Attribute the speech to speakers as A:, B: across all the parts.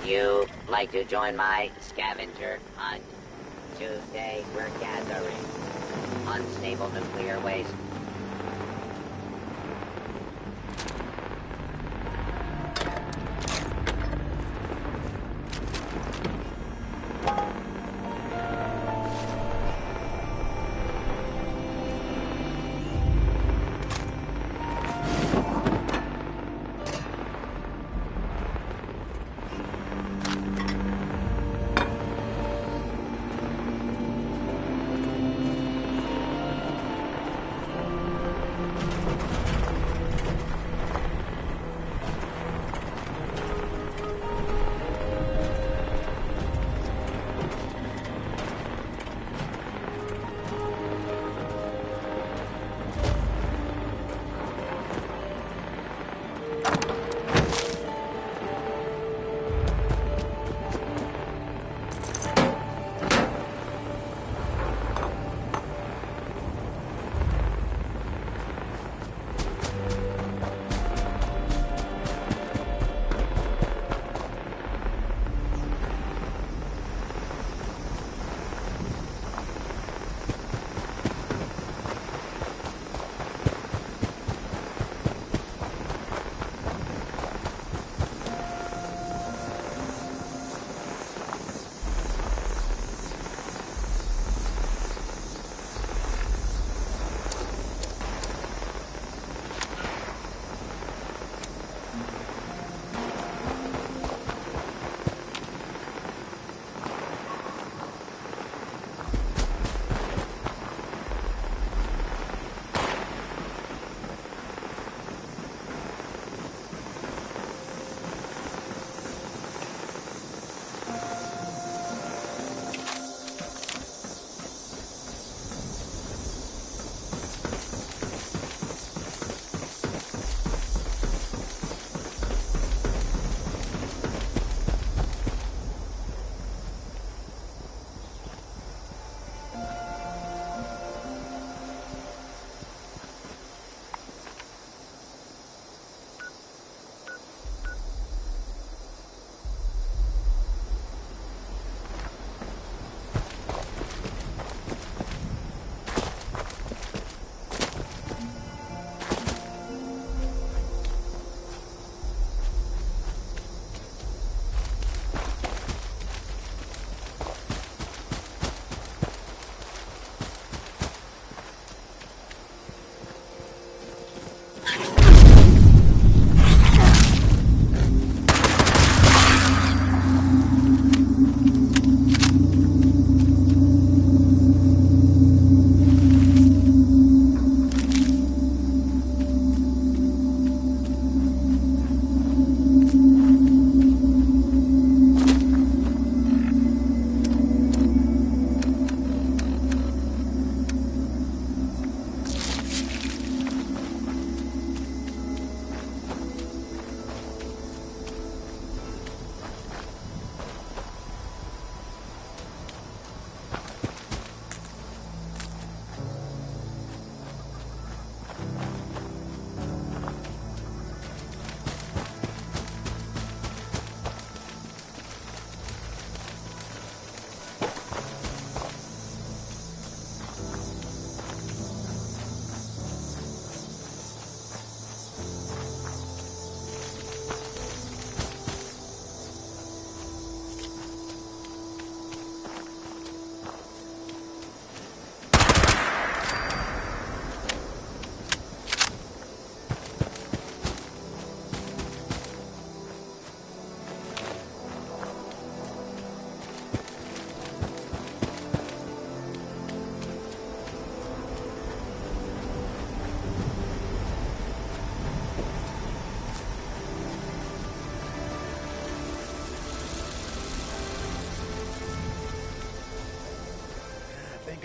A: you like to join my scavenger hunt? Tuesday, we're gathering unstable nuclear waste.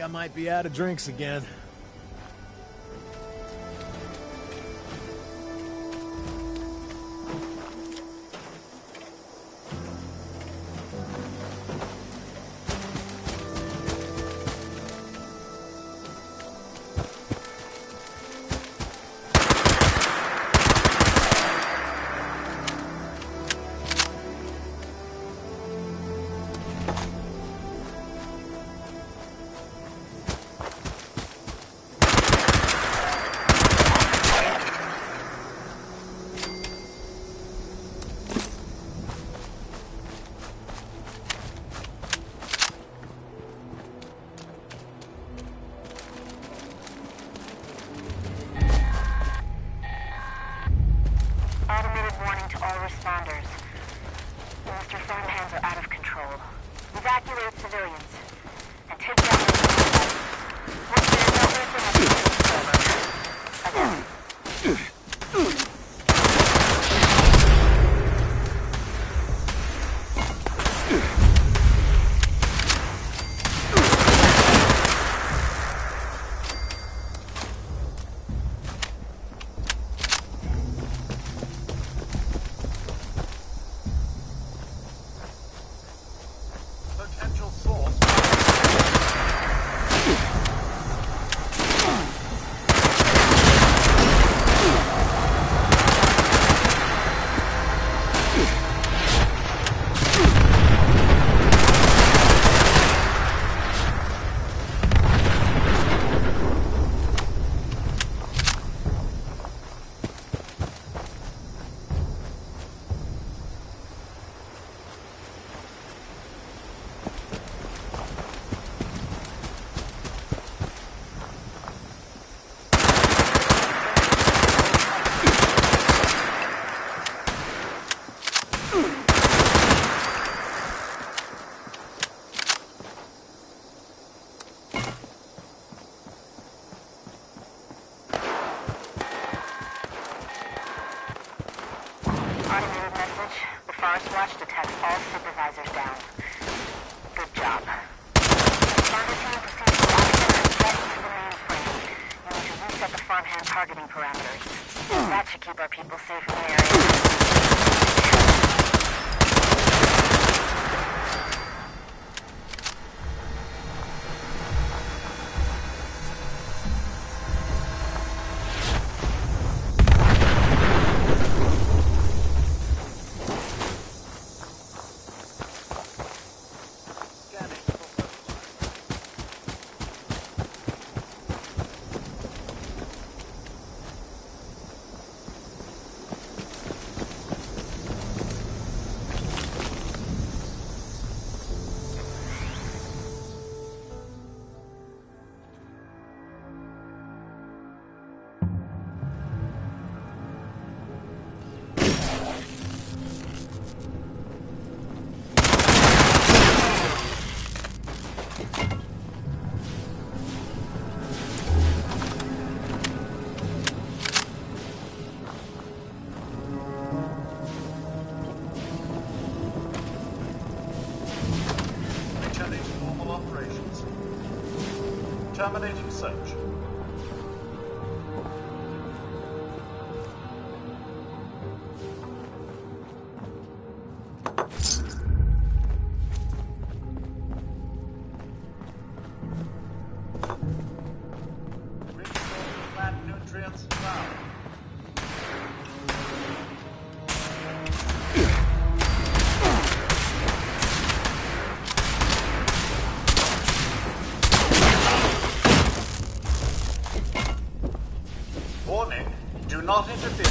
B: I might be out of drinks again.
C: responders. Mr. Farmhands are out of control. Evacuate civilians and take down the suspects. Once they're dealt with, we'll have to take over. Again.
B: Potential source.
C: Automated message. The Forest Watch detects all supervisors down. Good job. Responder team proceeds to access and get into the mainframe. You need to reset the farmhand targeting parameters. That should keep our people safe in the area.
B: Terminating search. Restore plant nutrients now. Warning, do not interfere.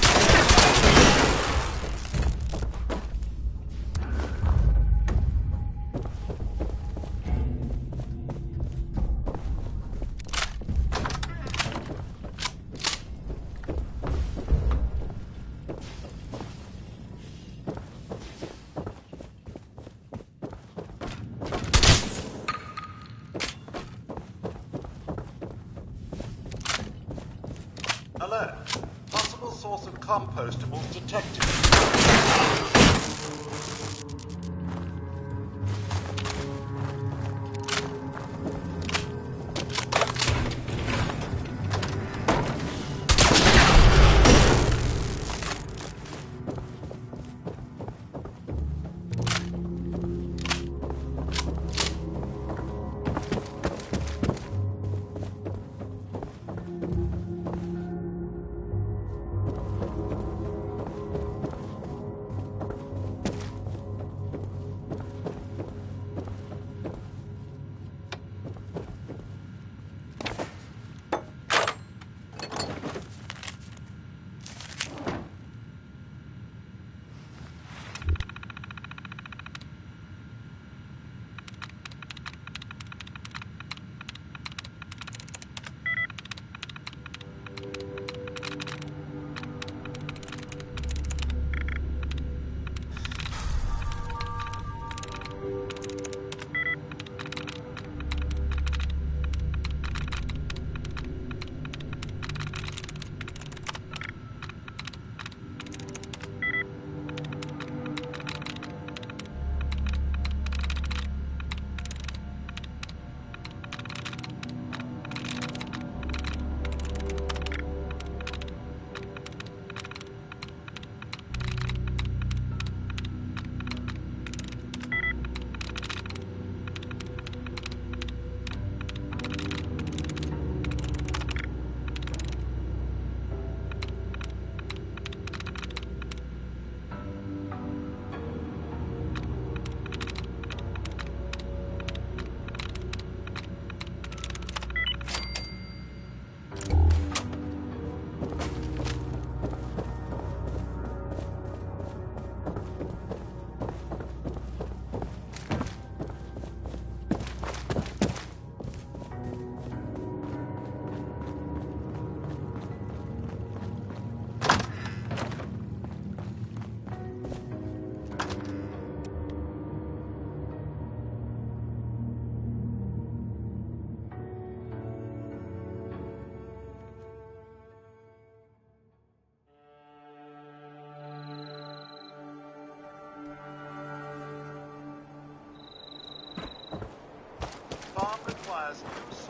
B: Alert. Possible source of compostables detected.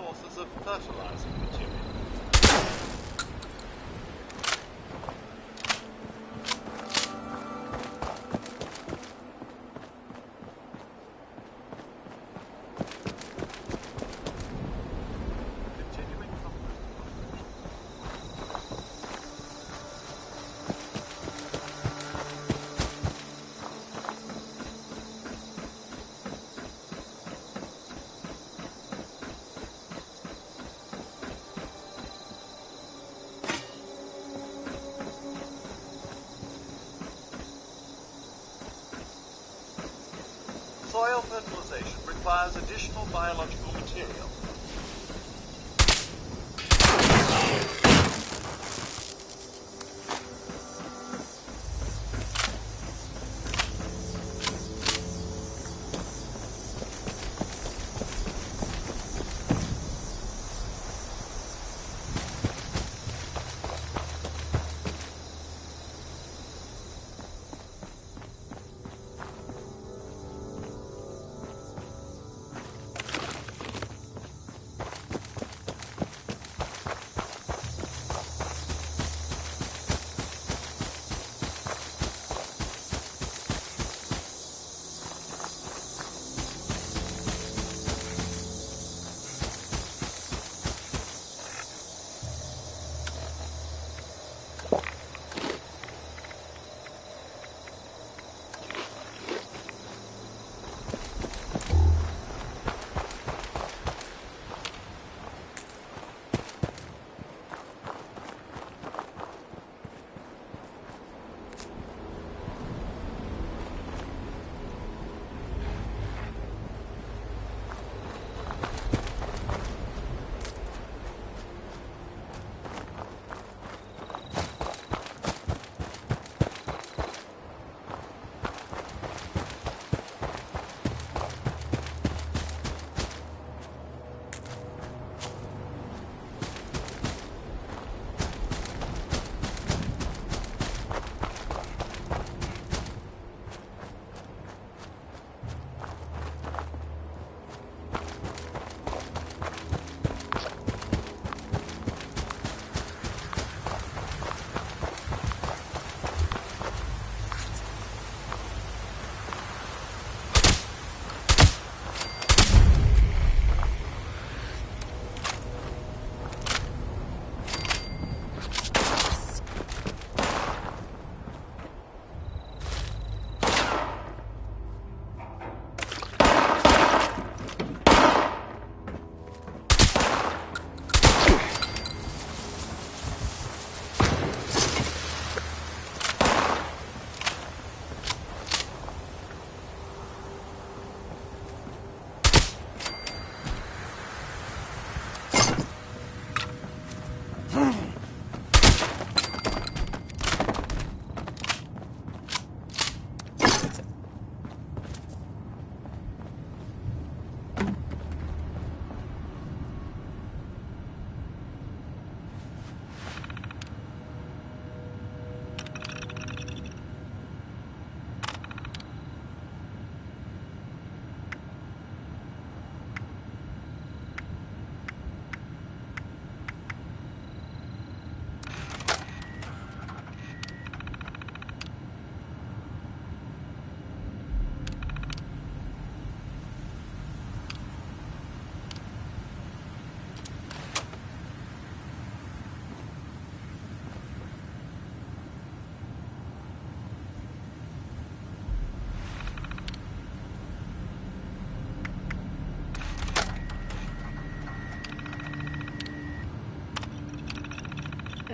B: sources of fertilizing material. Continuing combat. Soil fertilization requires additional biological material.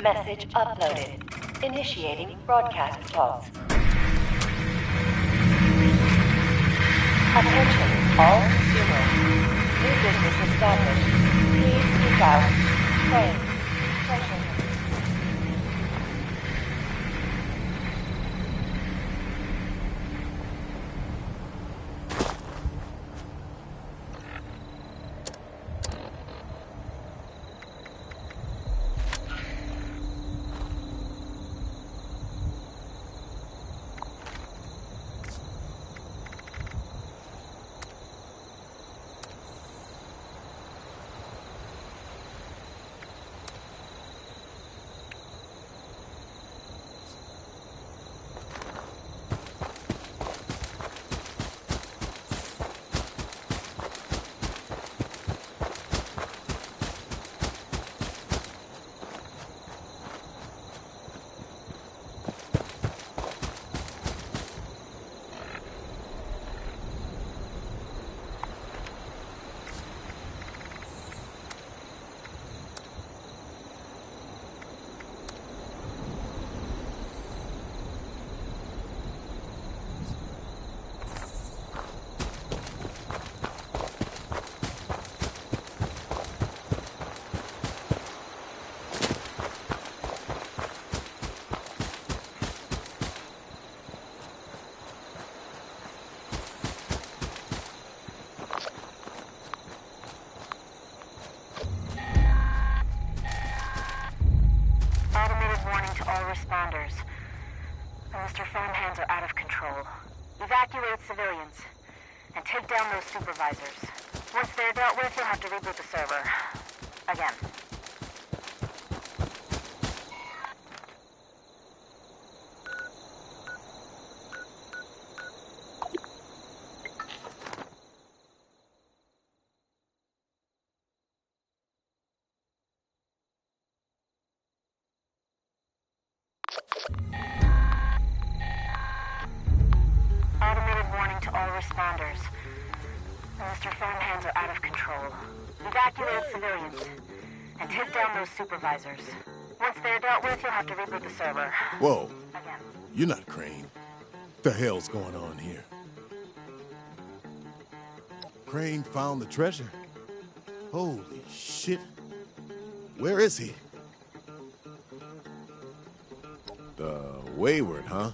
D: Message uploaded. Initiating broadcast talks. Attention, all consumers. New business established. Please seek out. Train. Treasure.
C: Automated warning to all responders. The Mr. Phone hands are out of control. Evacuate civilians. And take down those supervisors. Once they're dealt with, you'll have to reboot the server. Again. Automated warning to all responders. The Mr. Phone hands are out of control. Evacuate civilians. And take down those supervisors. Once they're dealt with, you'll have to reboot the server.
E: Whoa,
C: Again.
E: you're not Crane. What the hell's going on here? Crane found the treasure? Holy shit. Where is he? The Wayward, huh?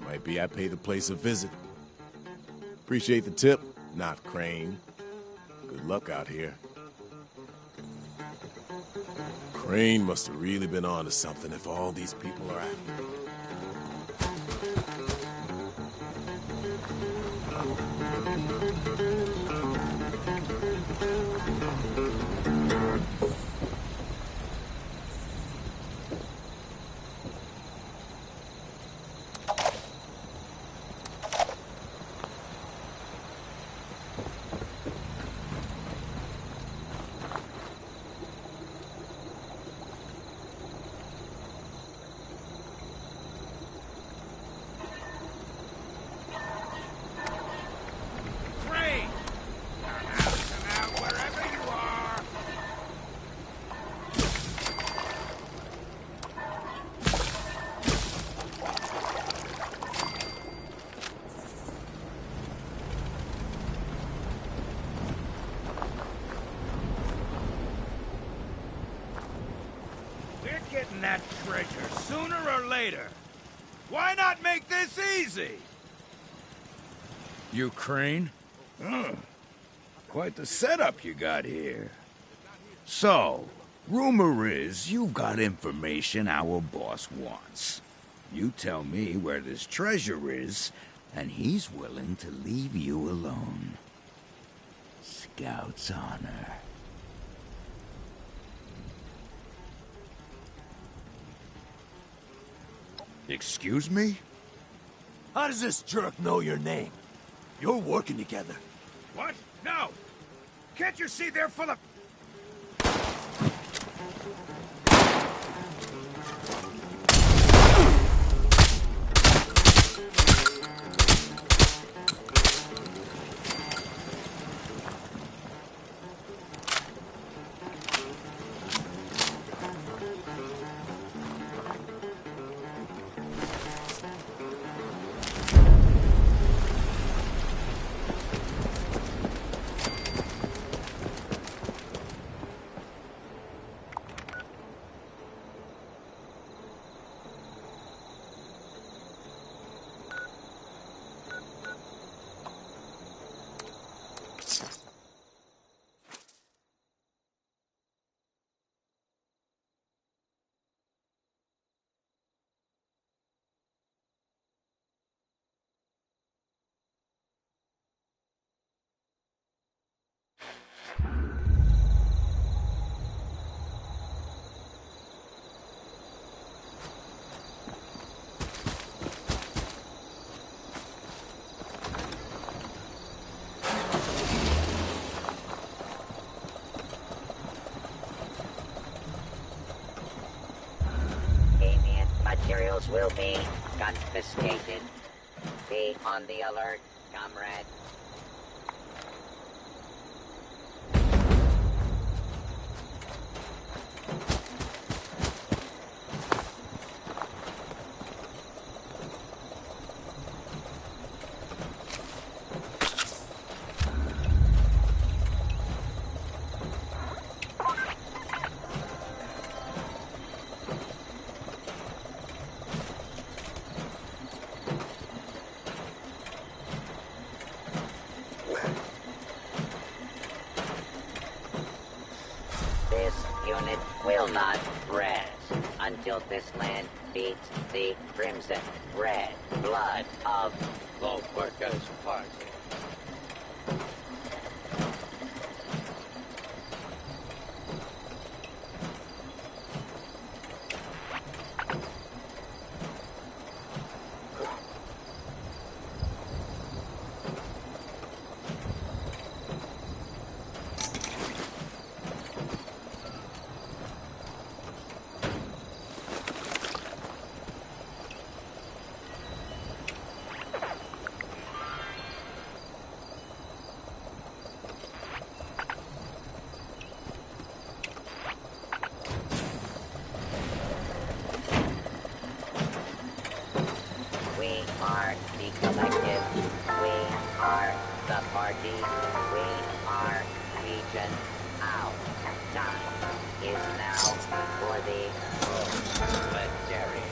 E: Might be I pay the place a visit. Appreciate the tip, not Crane. Good luck out here. Crane must have really been on to something if all these people are after him.
F: Getting that treasure sooner or later. Why not make this easy? You Crane? Quite the setup you got here. So, rumor is you've got information our boss wants. You tell me where this treasure is, and he's willing to leave you alone. Scout's honor. Excuse me?
G: How does this jerk know your name? You're working together.
F: What? No! Can't you see they're full of...
A: Materials will be confiscated. Be on the alert, comrade. Unit will not rest until this land beats the crimson red blood of Los Workers' Party. We are the collective. We are the party. We are Legion. Our time is now for the proletariat.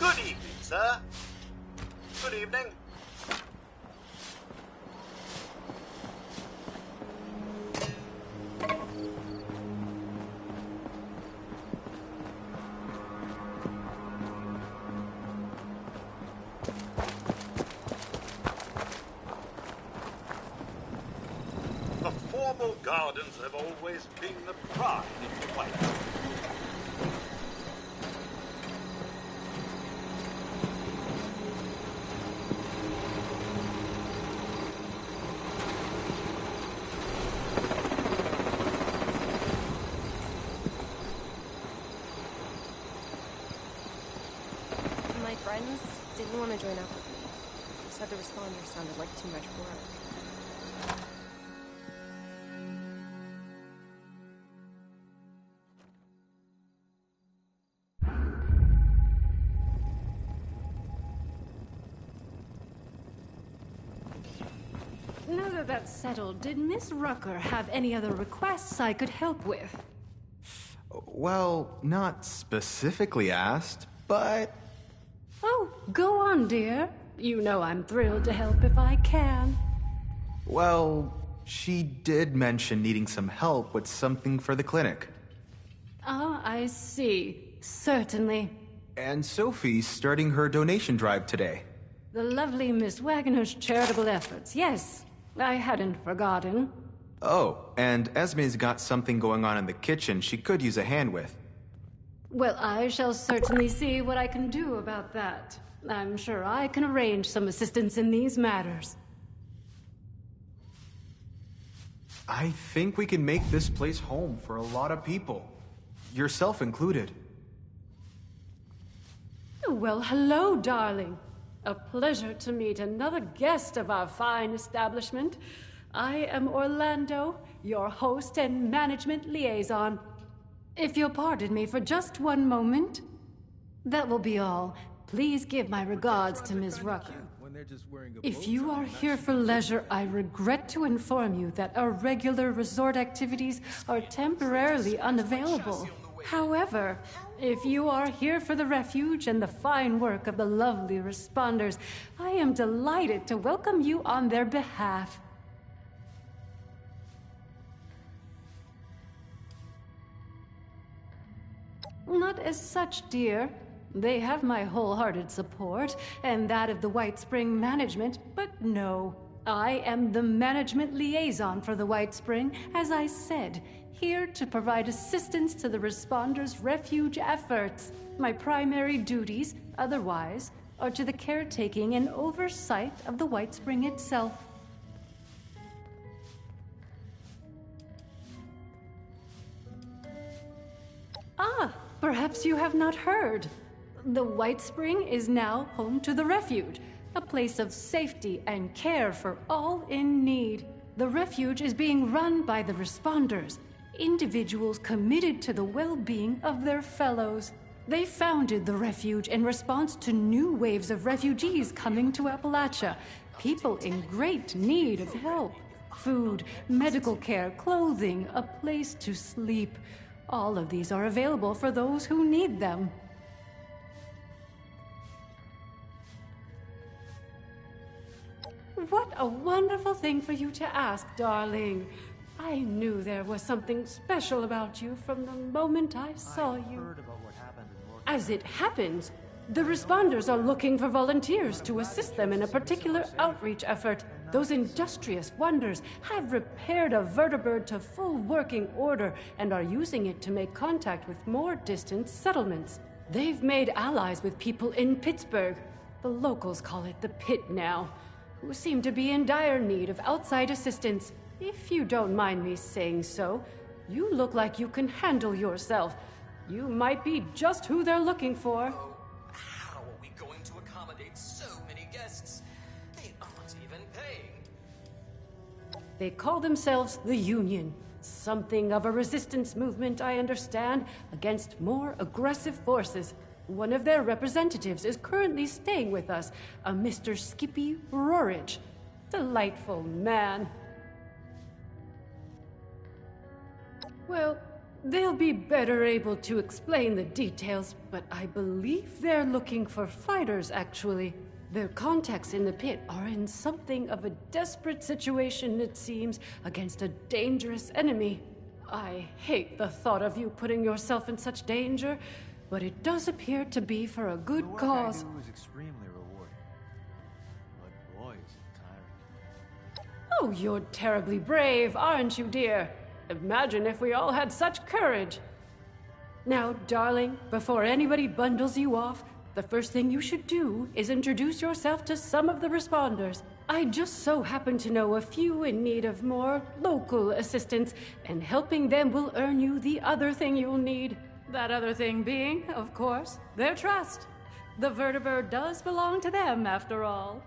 B: Good evening, sir. Good evening. The formal gardens have always been the pride of the white.
H: My friends didn't want to join up with me. They said the responder sounded like too much work.
I: Now that that's settled, did Miss Rucker have any other requests I could help with?
J: Well, not specifically asked, but...
I: Oh, go on, dear. You know I'm thrilled to help if I can.
J: Well, she did mention needing some help with something for the clinic.
I: Ah, I see. Certainly.
J: And Sophie's starting her donation drive today.
I: The lovely Miss Wagner's charitable efforts. Yes, I hadn't forgotten.
J: Oh, and Esme's got something going on in the kitchen she could use a hand with.
I: Well, I shall certainly see what I can do about that. I'm sure I can arrange some assistance in these matters.
J: I think we can make this place home for a lot of people. Yourself included.
I: Well, hello, darling. A pleasure to meet another guest of our fine establishment. I am Orlando, your host and management liaison. If you'll pardon me for just one moment. That will be all. Please give my regards to Ms. Rucker.
G: they're just wearing a
I: If
G: bow
I: you
G: tie
I: are
G: and not
I: here for
G: shooting
I: leisure, I regret to inform you that our regular resort activities are temporarily unavailable. However, if you are here for the refuge and the fine work of the lovely responders, I am delighted to welcome you on their behalf. Not as such, dear. They have my wholehearted support, and that of the White Spring management, but no. I am the management liaison for the White Spring, as I said, here to provide assistance to the responders' refuge efforts. My primary duties, otherwise, are to the caretaking and oversight of the White Spring itself. Ah, perhaps you have not heard. The White Spring is now home to the refuge, a place of safety and care for all in need. The refuge is being run by the responders, individuals committed to the well-being of their fellows. They founded the refuge in response to new waves of refugees coming to Appalachia, people in great need of help. Food, medical care, clothing, a place to sleep. All of these are available for those who need them. What a wonderful thing for you to ask, darling. I knew there was something special about you from the moment I saw you. As it happens, the responders are looking for volunteers to assist them in a particular outreach effort. Those industrious wonders have repaired a vertibird to full working order and are using it to make contact with more distant settlements. They've made allies with people in Pittsburgh. The locals call it the Pit now, who seem to be in dire need of outside assistance. If you don't mind me saying so, you look like you can handle yourself. You might be just who they're looking for.
K: How are we going to accommodate so many guests? They aren't even paying.
I: They call themselves the Union. Something of a resistance movement, I understand, against more aggressive forces. One of their representatives is currently staying with us, a Mr. Skippy Rorridge. Delightful man. Well, they'll be better able to explain the details, but I believe they're looking for fighters, actually. Their contacts in the pit are in something of a desperate situation, it seems, against a dangerous enemy. I hate the thought of you putting yourself in such danger, but it does appear to be for a good cause.
J: The work I do is extremely rewarding. But boy, is it tiring.
I: Oh, you're terribly brave, aren't you, dear? Imagine if we all had such courage. Now, darling, before anybody bundles you off, the first thing you should do is introduce yourself to some of the responders. I just so happen to know a few in need of more local assistance, and helping them will earn you the other thing you'll need. That other thing being, of course, their trust. The vertibird does belong to them, after all.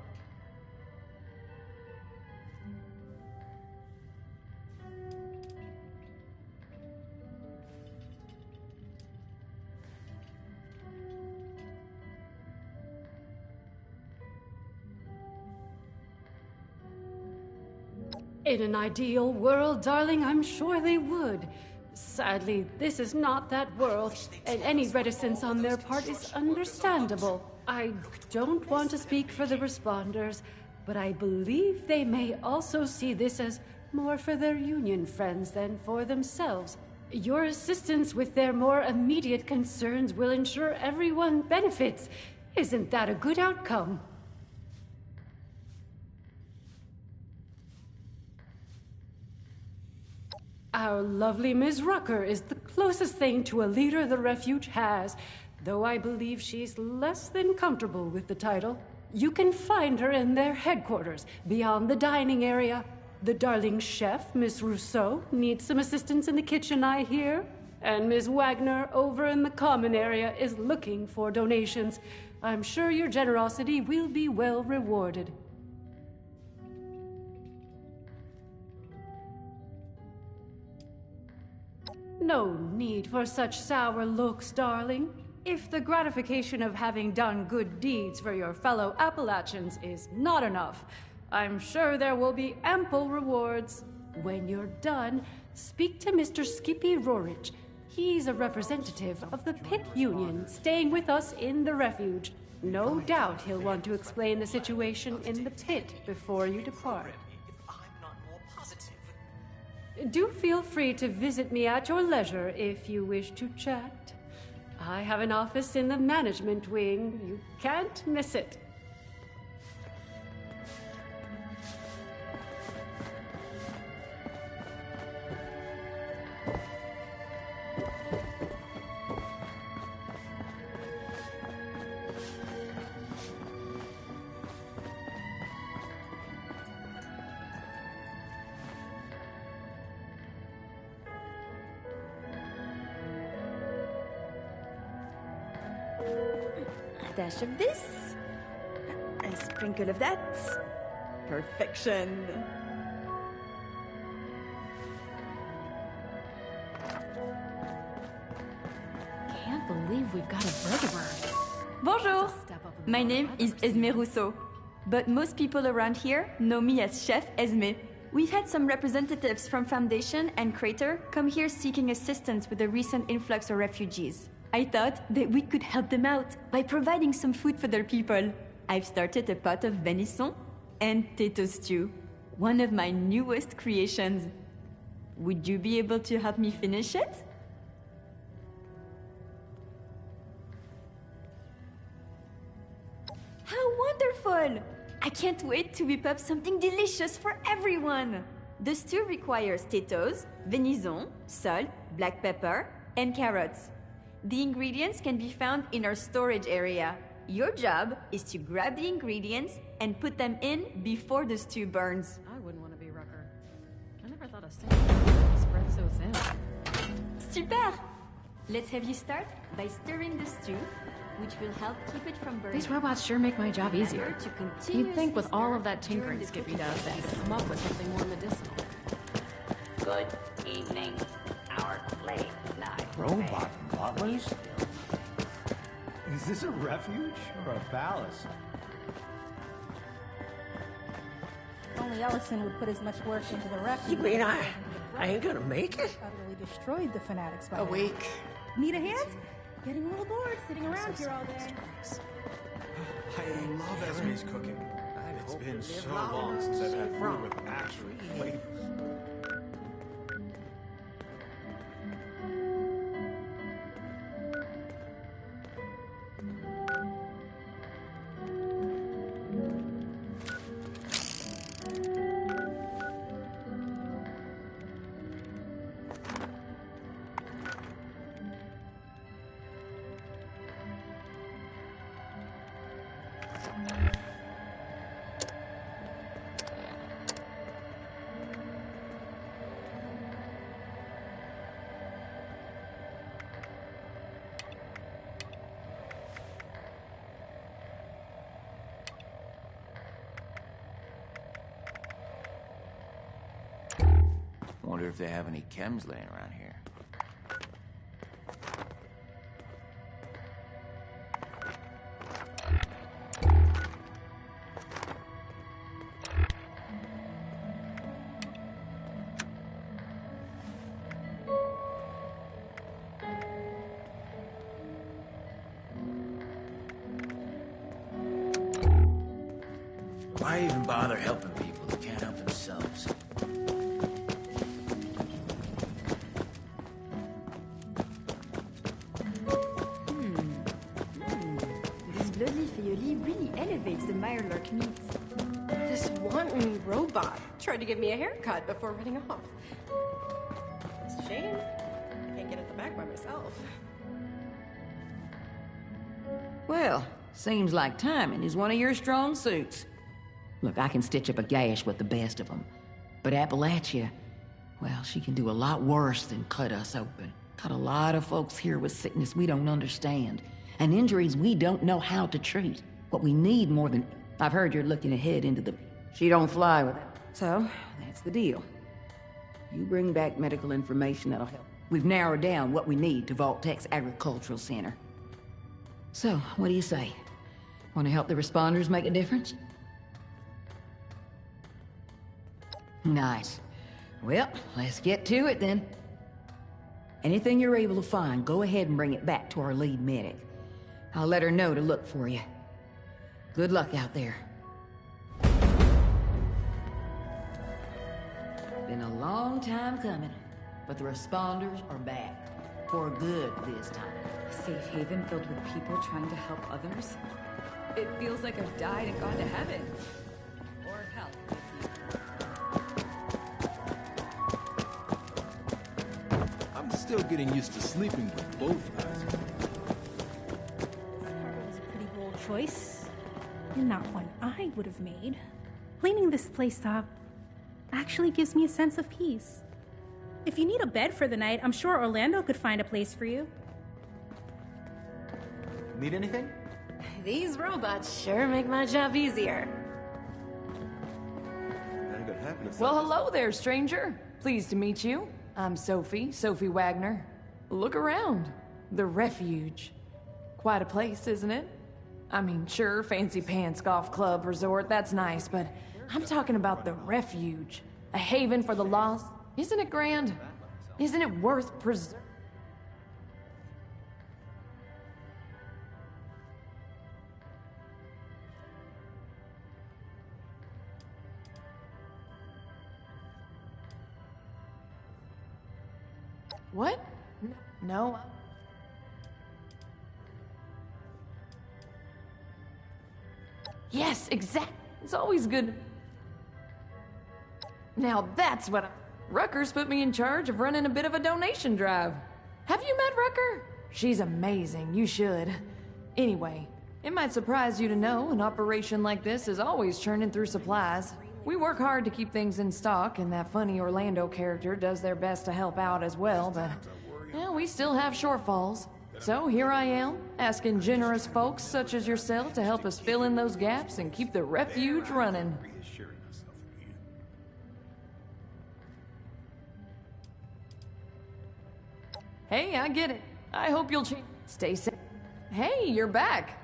I: In an ideal world, darling, I'm sure they would. Sadly, this is not that world, and any reticence on their part is understandable. I don't want to speak for the responders, but I believe they may also see this as more for their Union friends than for themselves. Your assistance with their more immediate concerns will ensure everyone benefits. Isn't that a good outcome? Our lovely Ms. Rucker is the closest thing to a leader the refuge has, though I believe she's less than comfortable with the title. You can find her in their headquarters, beyond the dining area. The darling chef, Miss Rousseau, needs some assistance in the kitchen, I hear. And Ms. Wagner, over in the common area, is looking for donations. I'm sure your generosity will be well rewarded. No need for such sour looks, darling. If the gratification of having done good deeds for your fellow Appalachians is not enough, I'm sure there will be ample rewards. When you're done, speak to Mr. Skippy Rorich. He's a representative of the Pit Union staying with us in the refuge. No doubt he'll want to explain the situation in the pit before you depart.
K: If I'm not more positive.
I: Do feel free to visit me at your leisure if you wish to chat. I have an office in the management wing. You can't miss it.
L: A dash of this. A sprinkle of that. Perfection.
H: Can't believe we've got a burger.
L: Bonjour. My name is Esme Rousseau, but most people around here know me as Chef Esme. We've had some representatives from Foundation and Crater come here seeking assistance with the recent influx of refugees. I thought that we could help them out by providing some food for their people. I've started a pot of venison and potato stew, one of my newest creations. Would you be able to help me finish it? How wonderful! I can't wait to whip up something delicious for everyone! The stew requires potatoes, venison, salt, black pepper, and carrots. The ingredients can be found in our storage area. Your job is to grab the ingredients and put them in before the stew burns.
H: I wouldn't want to be Rucker. I never thought a steak would spread so thin.
L: Super! Let's have you start by stirring the stew, which will help keep it from burning.
H: These robots sure make my job easier.
L: Remember to
H: You'd think
L: continuously
H: with all
L: stir
H: of that tinkering
L: during the
H: Skippy
L: cooking
H: does, that he'd come up with something more medicinal.
A: Good evening. Our late night.
G: Robot butlers? Is this a refuge or a palace?
M: If only Ellison would put as much work into the refuge.
N: You mean I ain't gonna make it?
M: Utterly destroyed the fanatics by
N: A
M: now.
N: week.
M: Need a hand? Getting a little bored sitting around here all day.
J: I love Esme's cooking. It's been so long since I've had food with actual flavor.
O: Wonder if they have any chems laying around here. Why even bother helping people that can't help themselves?
L: This bloody aioli really elevates the Mirelurk meat.
H: This wanton robot tried to give me a haircut before running off. It's a shame. I can't get at the back by myself.
N: Well, seems like timing is one of your strong suits. Look, I can stitch up a gash with the best of them. But Appalachia, well, she can do a lot worse than cut us open. Got a lot of folks here with sickness we don't understand, and injuries we don't know how to treat. What we need more than... I've heard you're looking ahead into the... She don't fly with it. So, that's the deal. You bring back medical information that'll help. We've narrowed down what we need to Vault Tech's agricultural center. So, what do you say? Want to help the responders make a difference? Nice. Well, let's get to it then. Anything you're able to find, go ahead and bring it back to our lead medic. I'll let her know to look for you. Good luck out there. Been a long time coming, but the responders are back. For good this time.
P: Safe haven filled with people trying to help others? It feels like I've died and gone to heaven. Or hell.
Q: I'm still getting used to sleeping with both eyes.
M: This carpet was a pretty bold choice, and not one I would have made. Cleaning this place up actually gives me a sense of peace. If you need a bed for the night, I'm sure Orlando could find a place for you.
J: Need anything?
H: These robots sure make my job easier.
R: Well, hello there, stranger. Pleased to meet you. I'm Sophie Wagner. Look around. The Refuge. Quite a place, isn't it? I mean, sure, fancy pants golf club resort, that's nice, but I'm talking about the Refuge. A haven for the lost. Isn't it grand? Isn't it worth What? No. Yes, exactly. It's always good. Now that's what Rucker's put me in charge of running a bit of a donation drive. Have you met Rucker? She's amazing, you should. Anyway, it might surprise you to know an operation like this is always churning through supplies. We work hard to keep things in stock, and that funny Orlando character does their best to help out as well, but well, we still have shortfalls. So here I am, asking generous folks such as yourself to help us fill in those gaps and keep the refuge running. Hey, I get it. I hope you'll stay safe. Hey, you're back.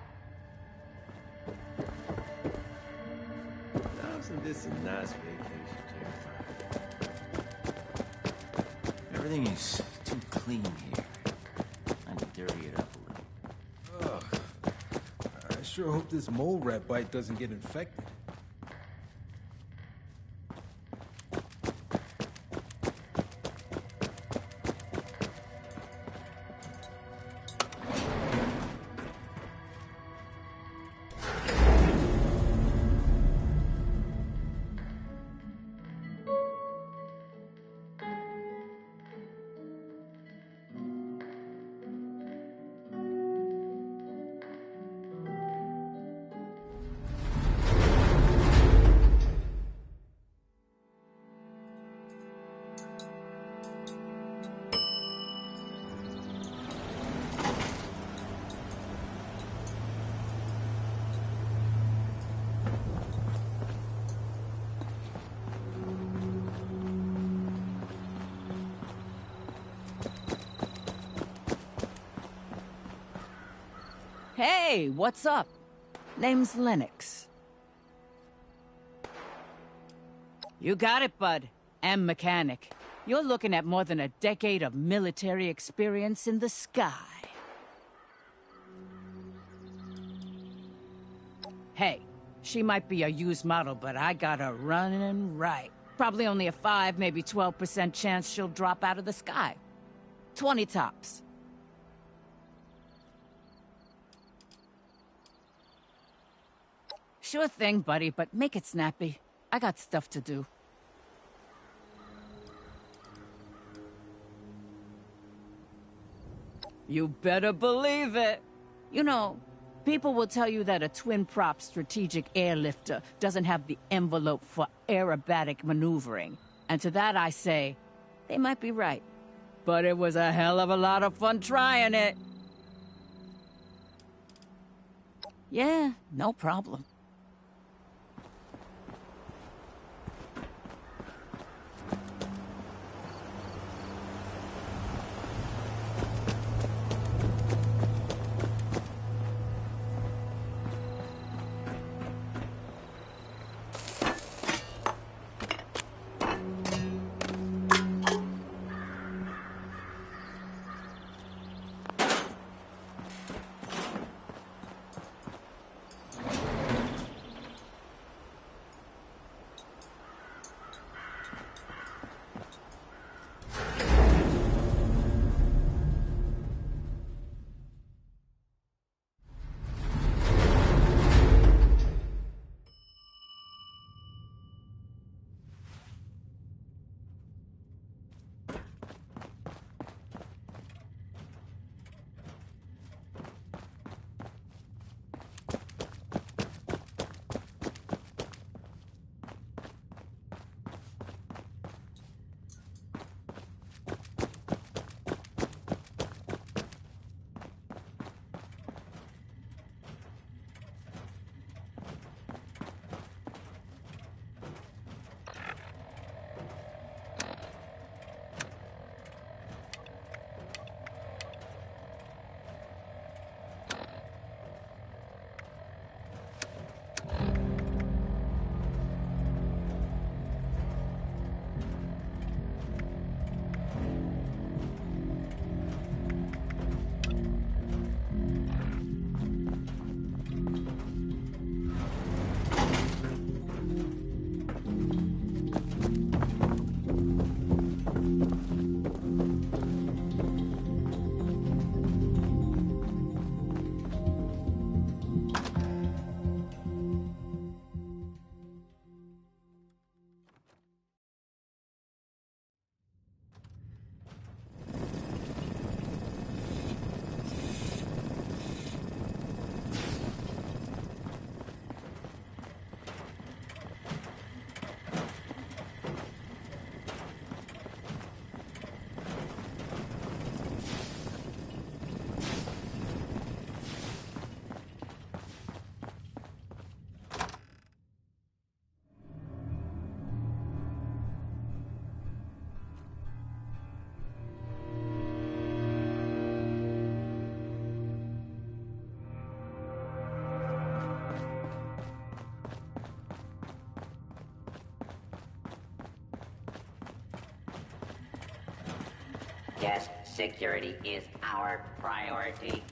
Q: Now, isn't this a nice vacation, Jerry?
O: Everything is too clean here. I need to dirty it up a little.
Q: Ugh. I sure hope this mole rat bite doesn't get infected.
S: Hey, what's up? Name's Lennox. You got it, bud. And mechanic. You're looking at more than a decade of military experience in the sky. Hey, she might be a used model, but I got her running right. Probably only a 5, maybe 12% chance she'll drop out of the sky. 20 tops. Sure thing, buddy, but make it snappy. I got stuff to do. You better believe it. You know, people will tell you that a twin-prop strategic airlifter doesn't have the envelope for aerobatic maneuvering. And to that I say, they might be right. But it was a hell of a lot of fun trying it. Yeah, no problem.
A: Guest security is our priority.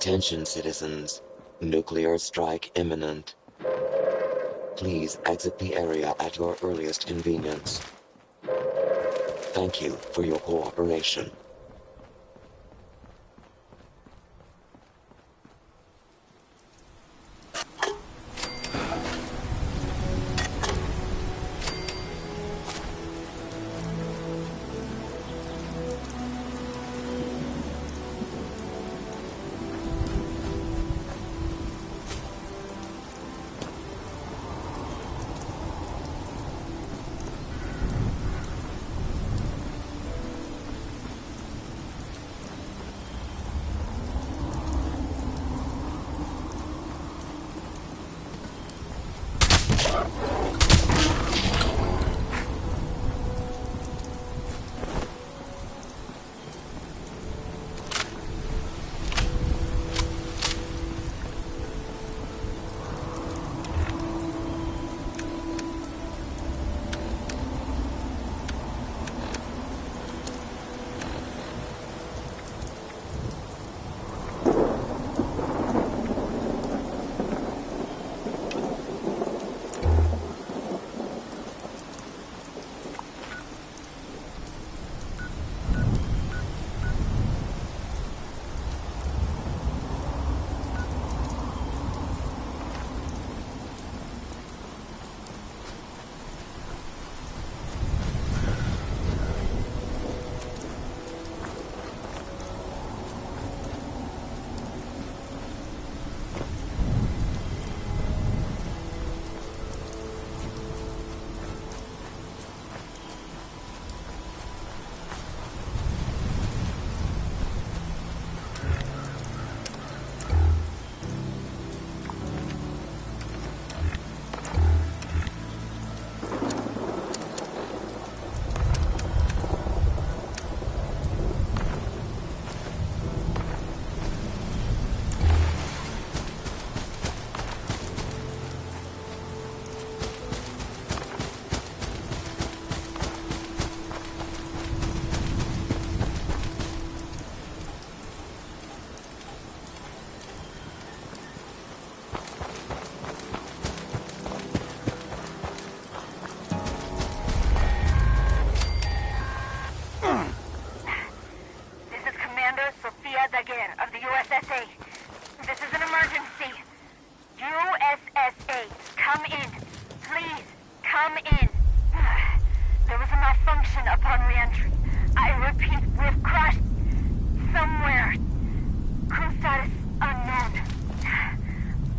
T: Attention, citizens. Nuclear strike imminent. Please exit the area at your earliest convenience. Thank you for your cooperation.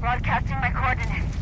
C: Broadcasting my coordinates.